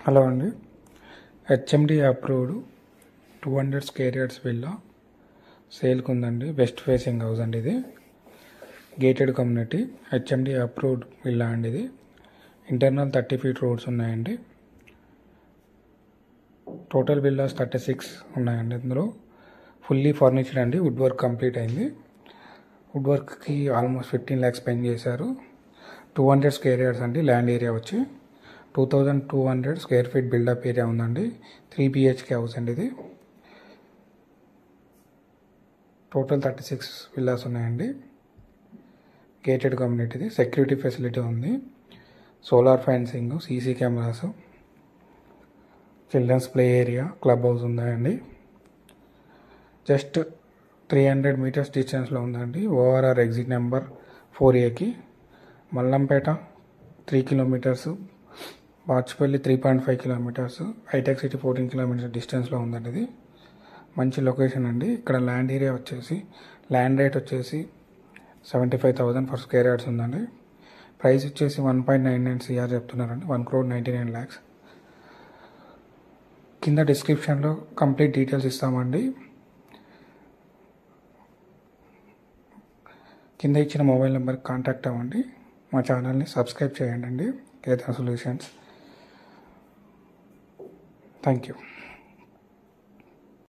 Hello అండి. HMD approved 200 square yards villa సేల్కి ఉందండి. వెస్ట్ ఫేసింగ్ హౌస్ అండి. ఇది gated community HMD approved villa అండి. ఇది ఇంటర్నల్ 30 feet రోడ్స్ ఉన్నాయండి. టోటల్ విల్లాస్ 36 ఉన్నాయండి. ఇందులో ఫుల్లీ ఫర్నిచర్డ్ అండి. వుడ్ వర్క్ కంప్లీట్ అయింది. వుడ్ వర్క్కి ఆల్మోస్ట్ 15 lakhs స్పెండ్ చేశారు. 200 స్క్వేర్ యార్డ్స్ అండి. ల్యాండ్ ఏరియా వచ్చి 2200 స్క్వేర్ ఫీట్ బిల్డప్ ఏరియా ఉందండి. 3 BHK హౌస్ అండి. ఇది టోటల్ 36 విల్లాస్ ఉన్నాయండి. గేటెడ్ కమ్యూనిటీది. సెక్యూరిటీ ఫెసిలిటీ ఉంది. Solar fencing, CC cameras, children's play area, club house ఉన్నాయండి. జస్ట్ 300 meters డిస్టెన్స్లో ఉందండి. ORR exit number 4A Mallampet 3 kilometers, Bachupally 3.5 kilometers, hitech city 14 kilometers డిస్టెన్స్లో ఉందండి. ఇది మంచి లొకేషన్ అండి. ఇక్కడ ల్యాండ్ ఏరియా వచ్చేసి ల్యాండ్ రేట్ వచ్చేసి 75,000 per square yards ఉందండి. ప్రైస్ వచ్చేసి 1.99 CR చెప్తున్నారండి. 1,99 lakhs. కింద డిస్క్రిప్షన్లో కంప్లీట్ డీటెయిల్స్ ఇస్తామండి. కింద ఇచ్చిన మొబైల్ నెంబర్కి కాంటాక్ట్ అవ్వండి. మా ఛానల్ని సబ్స్క్రైబ్ చేయండి. కేతన్ సొల్యూషన్స్. Thank you.